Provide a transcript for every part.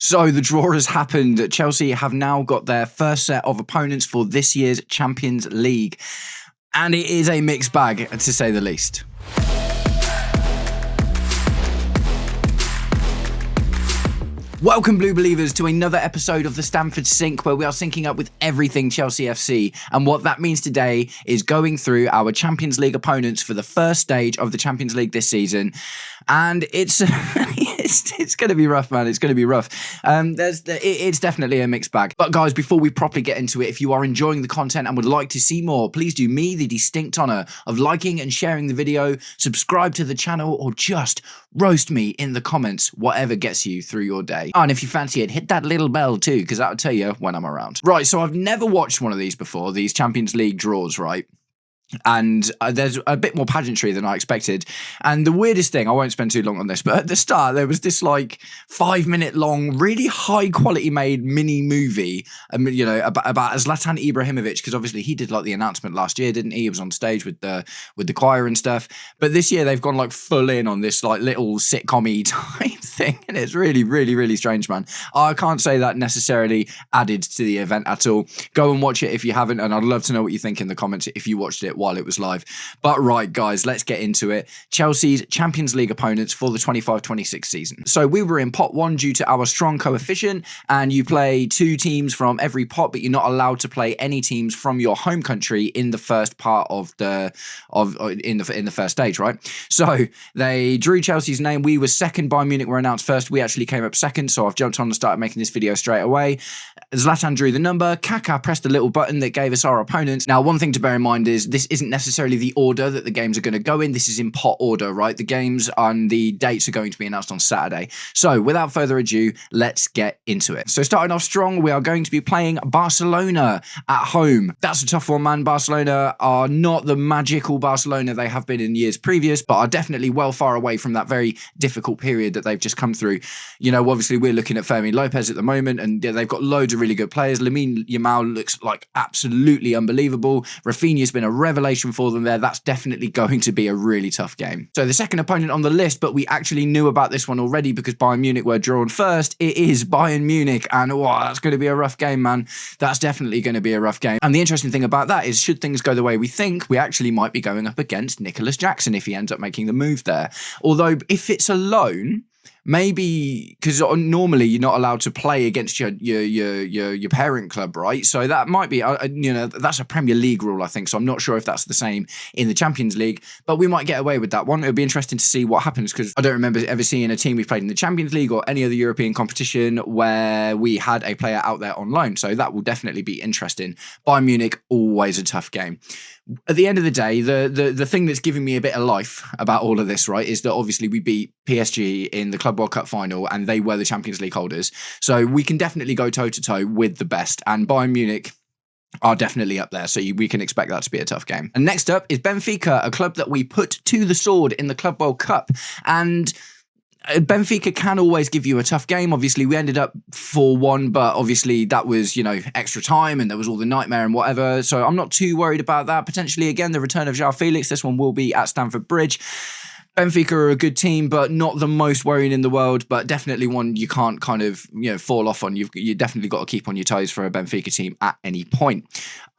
So the draw has happened. Chelsea have now got their first set of opponents for this year's Champions League. And it is a mixed bag, to say the least. Welcome, Blue Believers, to another episode of the Stamford Sync, where we are syncing up with everything Chelsea FC. And what that means today is going through our Champions League opponents for the first stage of the Champions League this season. And it's going to be rough, man. It's going to be rough. It's definitely a mixed bag. But guys, before we properly get into it, if you are enjoying the content and would like to see more, please do me the distinct honour of liking and sharing the video, subscribe to the channel, or just roast me in the comments, whatever gets you through your day. Oh, and if you fancy it, hit that little bell too, because that'll tell you when I'm around. Right, so I've never watched one of these before, these Champions League draws, right? And there's a bit more pageantry than I expected. And the weirdest thing, I won't spend too long on this, but at the start there was this like 5-minute long, really high quality made mini movie, about Zlatan Ibrahimovic, because obviously he did like the announcement last year, didn't he? He was on stage with the choir and stuff. But this year they've gone like full in on this like little sitcom-y type thing, and it's really, really, really strange, man. I can't say that necessarily added to the event at all. Go and watch it if you haven't, and I'd love to know what you think in the comments if you watched it while it was live. But right, guys, let's get into it. Chelsea's Champions League opponents for the 25-26 season. So we were in pot 1 due to our strong coefficient, and you play 2 teams from every pot, but you're not allowed to play any teams from your home country in the first part of the first stage, right? So they drew Chelsea's name. We were second. Bayern Munich were announced first. We actually came up second, so I've jumped on and started making this video straight away. Zlatan drew the number. Kaká pressed the little button that gave us our opponents. Now, one thing to bear in mind is this isn't necessarily the order that the games are going to go in. This is in pot order, right? The games and the dates are going to be announced on Saturday. So without further ado, let's get into it. So starting off strong, we are going to be playing Barcelona at home. That's a tough one, man. Barcelona are not the magical Barcelona they have been in years previous, but are definitely well far away from that very difficult period that they've just come through. You know, obviously we're looking at Fermin Lopez at the moment, and they've got loads of really good players. Lamine Yamal looks like absolutely unbelievable. Rafinha's been a revelation for them there. That's definitely going to be a really tough game. So the second opponent on the list, but we actually knew about this one already because Bayern Munich were drawn first. It is Bayern Munich, and wow, that's going to be a rough game, man. That's definitely going to be a rough game. And the interesting thing about that is, should things go the way we think, we actually might be going up against Nicholas Jackson if he ends up making the move there. Although if it's a loan, maybe, because normally you're not allowed to play against your parent club, right? So that might be, that's a Premier League rule, I think. So I'm not sure if that's the same in the Champions League, but we might get away with that one. It'll be interesting to see what happens, because I don't remember ever seeing a team we've played in the Champions League or any other European competition where we had a player out there on loan. So that will definitely be interesting. Bayern Munich, always a tough game. At the end of the day, the thing that's giving me a bit of life about all of this, right, is that obviously we beat PSG in the Club World Cup final, and they were the Champions League holders. So we can definitely go toe-to-toe with the best, and Bayern Munich are definitely up there, so we can expect that to be a tough game. And next up is Benfica, a club that we put to the sword in the Club World Cup, and Benfica can always give you a tough game. Obviously, we ended up 4-1, but obviously that was, extra time and there was all the nightmare and whatever. So I'm not too worried about that. Potentially, again, the return of João Felix. This one will be at Stamford Bridge. Benfica are a good team, but not the most worrying in the world, but definitely one you can't kind of, fall off on. You definitely got to keep on your toes for a Benfica team at any point.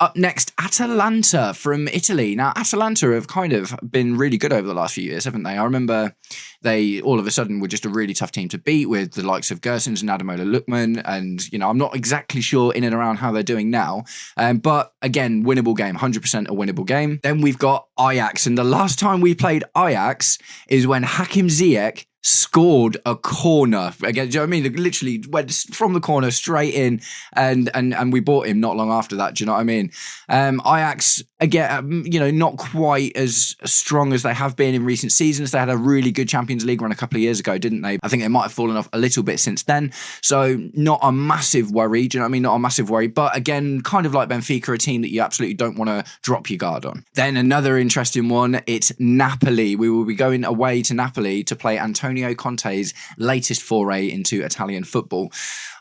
Up next, Atalanta from Italy. Now, Atalanta have kind of been really good over the last few years, haven't they? I remember they all of a sudden were just a really tough team to beat with the likes of Gersons and Ademola Lookman. And, I'm not exactly sure in and around how they're doing now. But again, winnable game, 100% a winnable game. Then we've got Ajax. And the last time we played Ajax is when Hakim Ziyech scored a corner again. Do you know what I mean? Literally went from the corner straight in, and we bought him not long after that. Do you know what I mean? Ajax again, not quite as strong as they have been in recent seasons. They had a really good Champions League run a couple of years ago, didn't they? I think they might have fallen off a little bit since then. So not a massive worry. Do you know what I mean? Not a massive worry. But again, kind of like Benfica, a team that you absolutely don't want to drop your guard on. Then another interesting one. It's Napoli. We will be going away to Napoli to play Antonio Conte's latest foray into Italian football.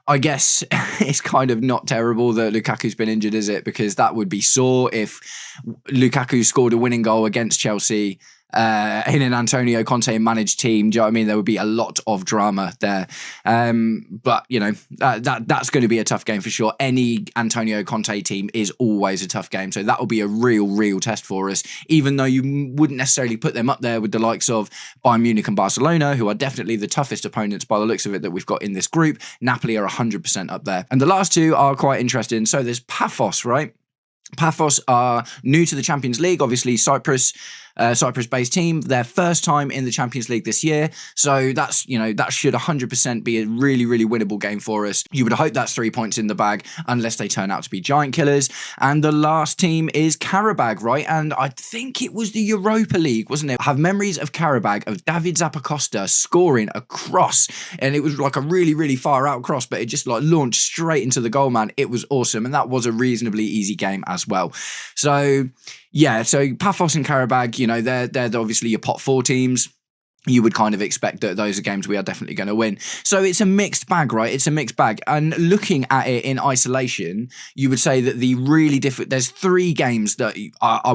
I guess it's kind of not terrible that Lukaku's been injured, is it? Because that would be sore if Lukaku scored a winning goal against Chelsea in an Antonio Conte managed team. Do you know what I mean? There would be a lot of drama there. But, you know, that's going to be a tough game for sure. Any Antonio Conte team is always a tough game. So that will be a real test for us, even though you wouldn't necessarily put them up there with the likes of Bayern Munich and Barcelona, who are definitely the toughest opponents by the looks of it that we've got in this group. Napoli are 100% up there. And the last two are quite interesting. So there's Pafos, right? Pafos are new to the Champions League, obviously Cyprus-based team, their first time in the Champions League this year. So that's, you know, that should 100% be a really winnable game for us. You would hope that's 3 points in the bag, unless they turn out to be giant killers. And the last team is Qarabag, right? And I think it was the Europa League, wasn't it? I have memories of Qarabag, of David Zappacosta scoring a cross, and it was like a really far out cross, but it just like launched straight into the goal, man. It was awesome, and that was a reasonably easy game as well. So yeah, so Pafos and Qarabag, you know, they're obviously your pot 4 teams. You would kind of expect that those are games we are definitely going to win. So it's a mixed bag, right? It's a mixed bag. And looking at it in isolation, you would say that the really different, there's 3 games that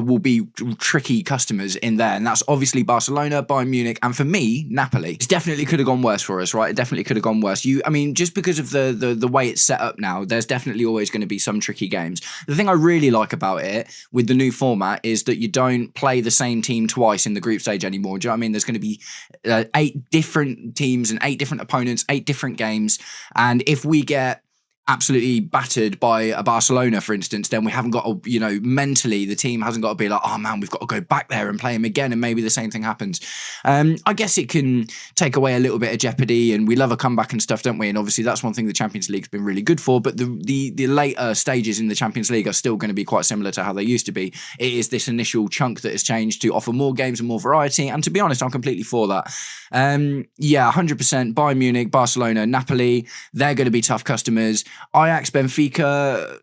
will be tricky customers in there. And that's obviously Barcelona, Bayern Munich, and for me, Napoli. It definitely could have gone worse for us, right? It definitely could have gone worse. I mean, just because of the way it's set up now, there's definitely always going to be some tricky games. The thing I really like about it with the new format is that you don't play the same team twice in the group stage anymore. Do you know what I mean? There's going to be 8 different teams and 8 different opponents, 8 different games. And if we get absolutely battered by a Barcelona, for instance, then we haven't got to, you know, mentally the team hasn't got to be like, oh man, we've got to go back there and play him again, and maybe the same thing happens. I guess it can take away a little bit of jeopardy, and we love a comeback and stuff, don't we? And obviously that's one thing the Champions League's been really good for, but the later stages in the Champions League are still going to be quite similar to how they used to be. It is this initial chunk that has changed to offer more games and more variety, and to be honest, I'm completely for that. Yeah, 100% Bayern Munich, Barcelona, Napoli, they're going to be tough customers. Ajax, Benfica,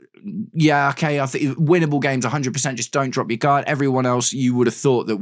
yeah, okay, I think winnable games 100%, just don't drop your guard. Everyone else, you would have thought that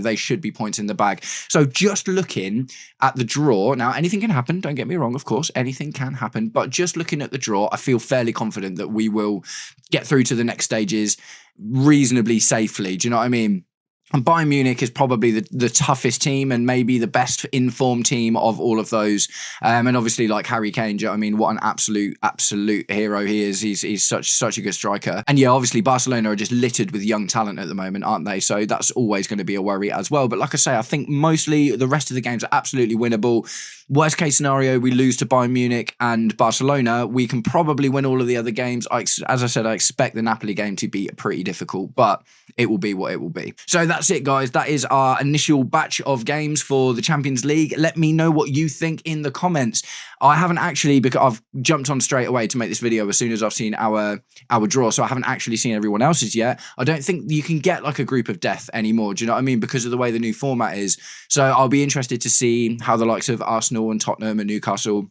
they should be points in the bag. So just looking at the draw, now anything can happen, don't get me wrong, of course, anything can happen, but just looking at the draw, I feel fairly confident that we will get through to the next stages reasonably safely. Do you know what I mean? And Bayern Munich is probably the toughest team and maybe the best informed team of all of those. And obviously, like Harry Kane, do you know what I mean? What an absolute hero he is. He's such a good striker. And yeah, obviously Barcelona are just littered with young talent at the moment, aren't they? So that's always going to be a worry as well. But like I say, I think mostly the rest of the games are absolutely winnable. Worst case scenario, we lose to Bayern Munich and Barcelona. We can probably win all of the other games. As I said, I expect the Napoli game to be pretty difficult, but it will be what it will be. So that's it, guys. That is our initial batch of games for the Champions League. Let me know what you think in the comments. I haven't actually, because I've jumped on straight away to make this video as soon as I've seen our draw, so I haven't actually seen everyone else's yet. I don't think you can get like a group of death anymore, do you know what I mean? Because of the way the new format is. So I'll be interested to see how the likes of Arsenal and Tottenham and Newcastle,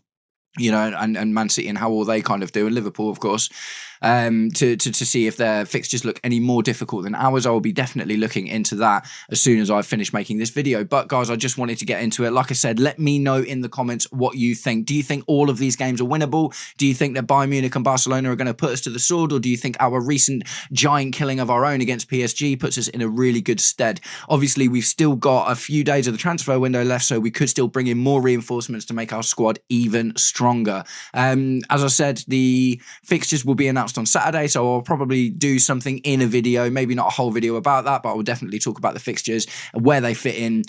you know, and Man City and how all they kind of do, and Liverpool, of course, to see if their fixtures look any more difficult than ours. I will be definitely looking into that as soon as I've finished making this video. But guys, I just wanted to get into it. Like I said, let me know in the comments what you think. Do you think all of these games are winnable? Do you think that Bayern Munich and Barcelona are going to put us to the sword? Or do you think our recent giant killing of our own against PSG puts us in a really good stead? Obviously, we've still got a few days of the transfer window left, so we could still bring in more reinforcements to make our squad even stronger. As I said, the fixtures will be announced on Saturday, so I'll probably do something in a video, maybe not a whole video about that, but I will definitely talk about the fixtures and where they fit in.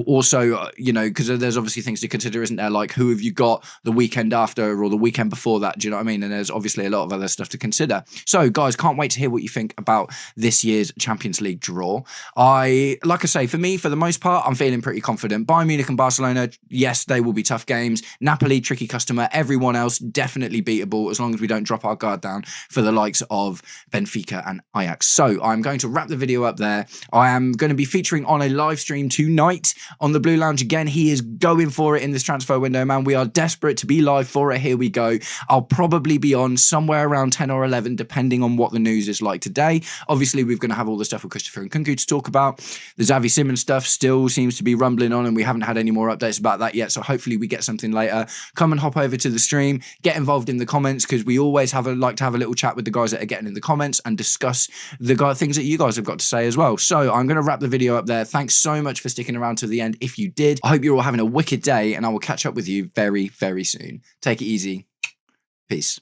Also, you know, because there's obviously things to consider, isn't there? Like, who have you got the weekend after or the weekend before that? Do you know what I mean? And there's obviously a lot of other stuff to consider. So, guys, can't wait to hear what you think about this year's Champions League draw. Like I say, for me, for the most part, I'm feeling pretty confident. Bayern Munich and Barcelona, yes, they will be tough games. Napoli, tricky customer. Everyone else, definitely beatable, as long as we don't drop our guard down for the likes of Benfica and Ajax. So I'm going to wrap the video up there. I am going to be featuring on a live stream tonight on the Blue Lounge again. He is going for it in this transfer window, man. We are desperate to be live for it. Here we go. I'll probably be on somewhere around 10 or 11, depending on what the news is like today. Obviously, we're going to have all the stuff with Christopher and Kunku to talk about. The Xavi Simons stuff still seems to be rumbling on, and we haven't had any more updates about that yet. So hopefully we get something later. Come and hop over over to the stream, get involved in the comments, because we always like to have a little chat with the guys that are getting in the comments and discuss the things that you guys have got to say as well. So I'm going to wrap the video up there. Thanks so much for sticking around to the end if you did. I hope you're all having a wicked day, and I will catch up with you very, very soon. Take it easy. Peace.